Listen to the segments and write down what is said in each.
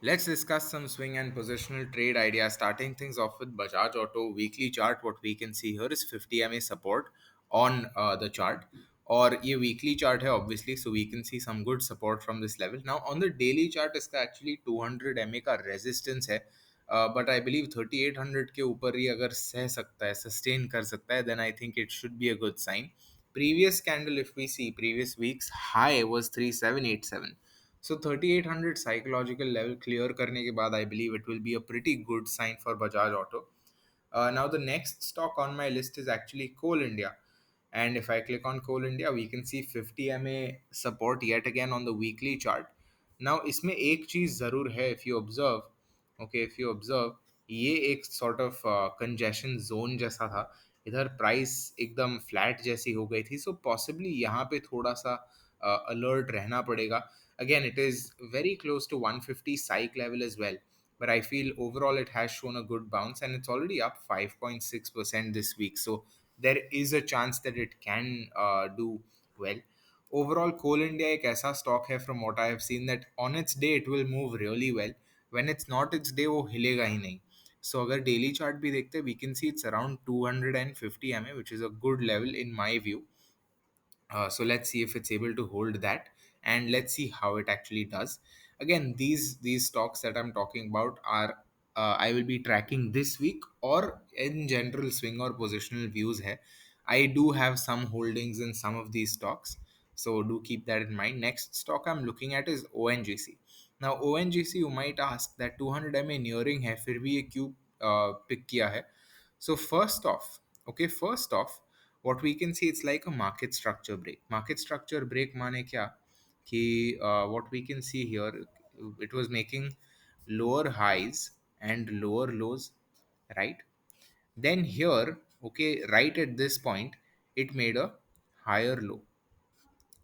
Let's discuss some swing and positional trade ideas. Starting things off with Bajaj Auto weekly chart. What we can see here is 50 MA support on the chart, or a weekly chart है obviously, so we can see some good support from this level. Now on the daily chart, इसका actually 200 MA का resistance है, but I believe 3800 के ऊपर ही अगर सह सकता है, sustain कर सकता है, then I think it should be a good sign. Previous candle, if we see previous week's high was 3787. So 3800 psychological level clear करने के बाद I believe it will be a pretty good sign for Bajaj Auto. Now the next stock on my list is actually Coal India. And if I click on Coal India, we can see 50 MA support yet again on the weekly chart. Now इसमें एक चीज जरूर है, if you observe, okay, if you observe, ये एक sort of congestion zone जैसा था. इधर प्राइस एकदम फ्लैट जैसी हो गई थी, सो पॉसिबली यहाँ पे थोड़ा सा अलर्ट रहना पड़ेगा. Again it is very close to 150 psych level as well, but I feel overall it has shown a good bounce and it's already up 5.6% this week. So there is a chance that it can do well. Overall, Coal India एक ऐसा stock है from what I have seen that on its day it will move really well. When it's not its day, वो हिलेगा ही नहीं. So अगर daily chart भी देखते हैं, we can see it's around 250 MA, which is a good level in my view. So let's see if it's able to hold that, and let's see how it actually does. Again, these stocks that I'm talking about are I will be tracking this week, or in general swing or positional views. Hai, I do have some holdings in some of these stocks, so do keep that in mind. Next stock I'm looking at is ONGC. Now ONGC, you might ask that 200 MA nearing है, फिर भी ये क्यों pick किया है? So first off, okay, first off, what we can see, it's like a market structure break. Market structure break माने क्या कि what we can see here, it was making lower highs and lower lows, right? Then here, okay, right at this point, it made a higher low.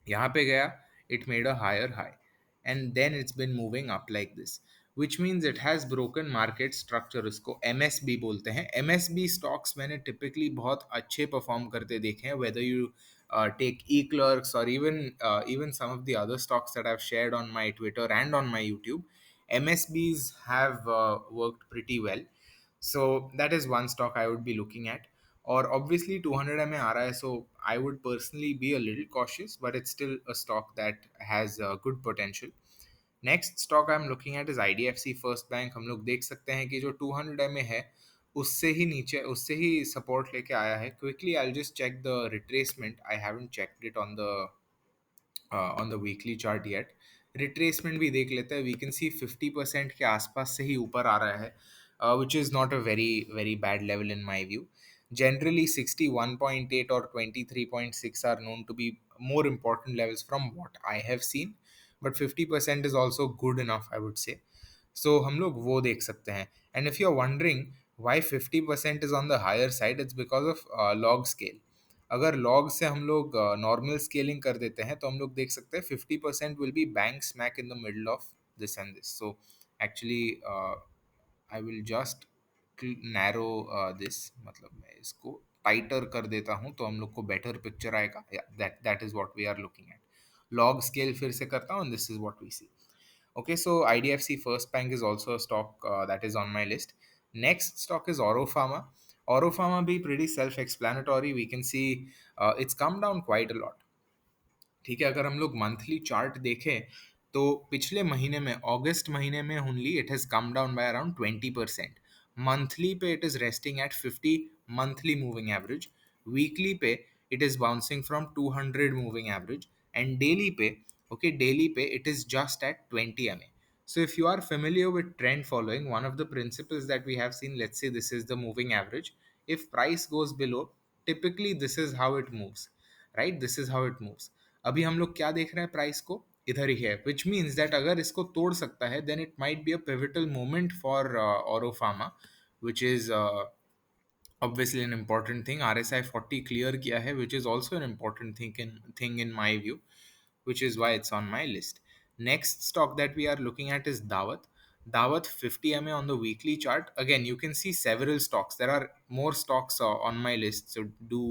यहाँ पे गया, it made a higher high, and then it's been moving up like this, which means it has broken market structure. इसको MSB बोलते हैं. MSB stocks मैंने typically बहुत अच्छे perform करते देखे हैं, whether you take e-clerks or even some of the other stocks that I've shared on my Twitter and on my YouTube. MSBs have worked pretty well. So that is one stock I would be looking at. Or obviously 200 MA आ रहा है, so I would personally be a little cautious, but it's still a stock that has good potential. Next stock I am looking at is IDFC first bank. हम लोग देख सकते हैं कि जो 200 MA है, उससे ही नीचे, उससे ही सपोर्ट लेके आया है. Quickly I just check the retracement. I haven't checked it on the weekly chart yet. Retracement भी देख लेते हैं. वी कैन सी 50% के आसपास से ही ऊपर आ रहा है, which is not a very bad level in my view. Generally 61.8 or 23.6 are known to be more important levels from what I have seen, but 50% is also good enough, I would say. So हम लोग वो देख सकते हैं. And if you're wondering why 50% is on the higher side, it's because of log scale. अगर log से हम लोग नॉर्मल स्केलिंग कर देते हैं, तो हम लोग देख सकते हैं 50% will be bank smack in the middle of this and this. So actually I will just narrow this, मतलब मैं इसको टाइटर कर देता हूँ तो हम लोग को बेटर पिक्चर आएगा. That that is what we are looking at. Log scale फिर से करता हूँ, this is what we see. Okay, so IDFC First Bank is also a stock that is on my list. Next stock is Oro Pharma. Oro Pharma be pretty self-explanatory. We can see it's come down quite a lot. ठीक है, अगर हम लोग monthly chart देखें, तो पिछले महीने में, अगस्त महीने में only it has come down by around 20%. Monthly पे it is resting at 50 monthly moving average. Weekly पे it is bouncing from 200 moving average, and daily पे, okay, daily pay, it is just at 20 MA. So if you are familiar with trend following, one of the principles that we have seen, let's say this is the moving average. If price goes below, typically this is how it moves, right? This is how it moves. अभी हम लोग क्या देख रहे हैं, price को इधर ही है, which means that अगर इसको तोड़ सकता है, then it might be a pivotal moment for Oro Pharma, which is obviously an important thing. RSI 40 clear किया है, which is also an important thing in my view, which is why it's on my list. Next stock that we are looking at is Dawat. Dawat 50 MA on the weekly chart. Again, you can see several stocks. There are more stocks on my list, so do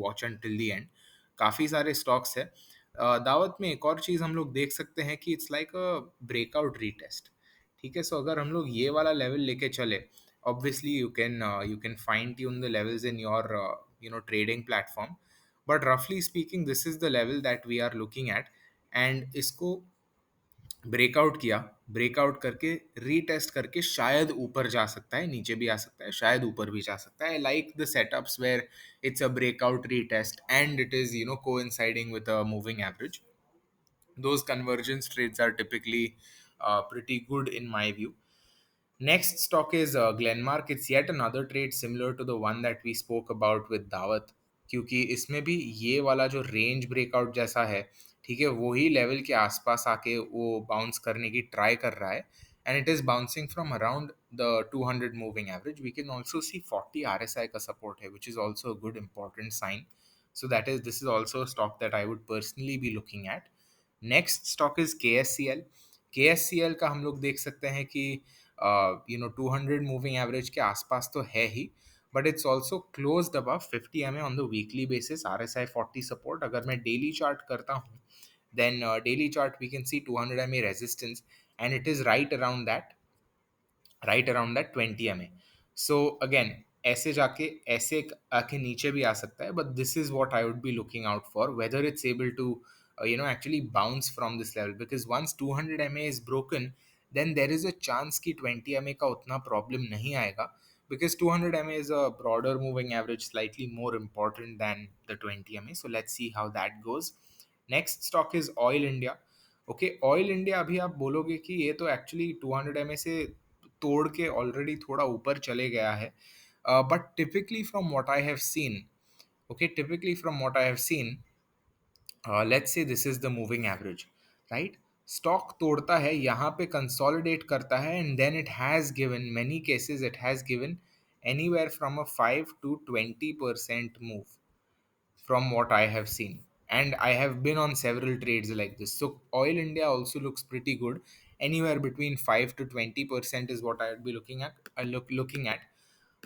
watch until the end. काफ़ी सारे stocks है. दावत में एक और चीज़ हम लोग देख सकते हैं कि it's like a breakout retest. ठीक है, सो अगर हम लोग ये वाला लेवल लेके चले, obviously you can fine tune the levels in your trading platform, but रफली speaking this is the level that we are looking at. And इसको ब्रेकआउट किया, ब्रेकआउट करके रीटेस्ट करके शायद ऊपर जा सकता है, नीचे भी आ सकता है, शायद ऊपर भी जा सकता है, like the setups where it's a breakout retest and it is coinciding with a moving average. Those convergence trades are typically pretty good in my view. Next stock is Glenmark. It's yet another trade similar to the one that we spoke about with Dawat, क्योंकि इसमें भी ये वाला जो range breakout जैसा है, ठीक है, वही लेवल के आसपास आके वो बाउंस करने की ट्राई कर रहा है, and it is bouncing from around the 200 moving average. We can also see 40 RSI का सपोर्ट है, which is also a good important sign. So that is this is also a stock that I would personally be looking at. Next stock is के S C L. के S C L का हम लोग देख सकते हैं कि 200 moving average के आसपास तो है ही, but it's also close above 50 MA on the weekly basis. R S I 40 support. अगर मैं डेली चार्ट करता हूँ, then daily chart we can see 200 MA resistance, and it is right around that 20 MA. So again, ऐसे जाके ऐसे आके नीचे भी आ सकता है, but this is what I would be looking out for, whether it's able to actually bounce from this level, because once 200 MA is broken, then there is a chance कि 20 MA का उतना problem नहीं आएगा, because 200 MA is a broader moving average, slightly more important than the 20 MA. So let's see how that goes. Next stock is Oil India. Okay, oil India अभी आप बोलोगे कि ये तो एक्चुअली 200 MA से तोड़ के ऑलरेडी थोड़ा ऊपर चले गया है, but typically from what I have seen, okay, typically from what I have seen, let's say this is the moving average, right. Stock तोड़ता है यहाँ पे, कंसोलिडेट करता है, and then it has given many cases, it has given anywhere from a 5 to 20% move from what I have seen. And I have been on several trades like this. So Oil India also looks pretty good. Anywhere between 5 to 20% is what I would be looking at. Looking at.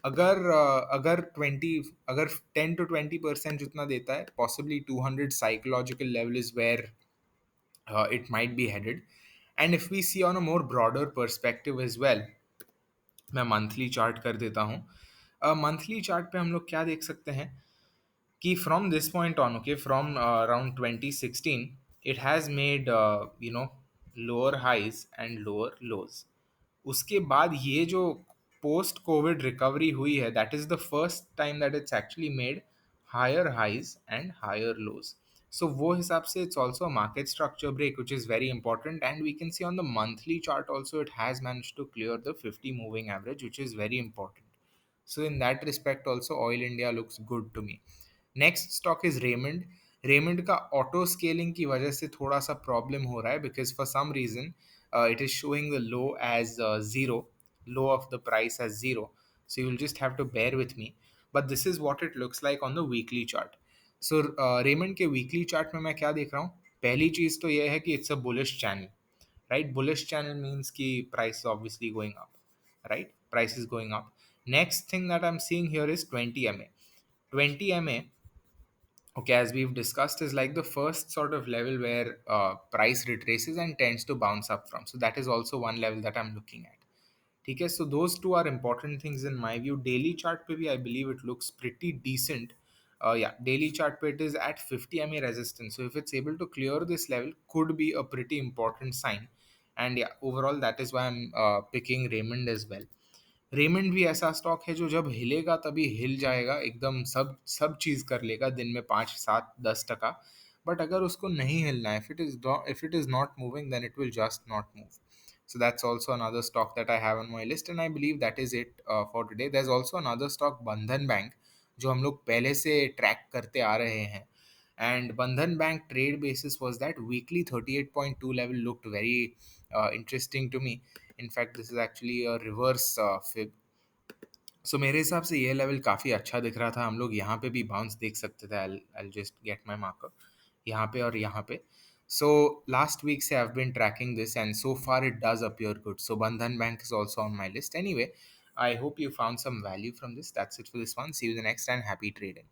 अगर 20, अगर 10 to 20% जितना देता है, possibly 200 psychological level is where it might be headed. And if we see on a more broader perspective as well, मैं monthly chart कर देता हूँ. Monthly chart पे हम लोग क्या देख सकते हैं कि from this point on, okay, from around 2016, it has made lower highs and lower lows. उसके बाद ये जो पोस्ट कोविड रिकवरी हुई है, that is the first time that it's actually made higher highs and higher lows. So वो हिसाब से it's also market structure break which is very important, and we can see on the monthly chart also it has manage to clear the 50 moving average which is very important. So in that respect also Oil India looks good to me. Next stock is Raymond. Raymond का auto scaling की वजह से थोड़ा सा problem हो रहा है, because for some reason it is showing the low as zero, low of the price as zero. So you'll just have to bear with me. But this is what it looks like on the weekly chart. So Raymond के weekly chart में मैं क्या देख रहा हूँ? पहली चीज़ तो ये है कि it's a bullish channel. Right, bullish channel means ki price is obviously going up, right, price is going up. Next thing that I'm seeing here is 20 MA. 20 MA, okay, as we've discussed, is like the first sort of level where price retraces and tends to bounce up from. So that is also one level that I'm looking at. ठीक है, so those two are important things in my view. Daily chart पे भी I believe it looks pretty decent. Yeah, daily chart पे it is at 50 MA resistance. So if it's able to clear this level, could be a pretty important sign. And yeah, overall that is why I'm picking Raymond as well. Raymond भी ऐसा stock है जो जब हिलेगा तभी हिल जाएगा, एकदम सब सब चीज़ कर लेगा दिन में 5 7 10%. बट अगर उसको नहीं हिलना है, if it is not moving, then it will just not move. So that's also another stock that I have on my list, and I believe that is it for today. There's also another stock, Bandhan Bank, जो हम लोग पहले से track करते आ रहे हैं. And Bandhan Bank trade basis was that weekly 38.2 level looked very interesting to me. In fact, this is actually a reverse fib. सो मेरे हिसाब से ये लेवल काफ़ी अच्छा दिख रहा था. हम लोग यहाँ पे भी बाउंस देख सकते थे. I just get my marker यहाँ पे और यहाँ पे. सो लास्ट वीक से I have been tracking this, and so far it does appear good. So Bandhan Bank is also on my list. Anyway, I hope you found some value from this. That's it for this one. See you in the next, and happy trading.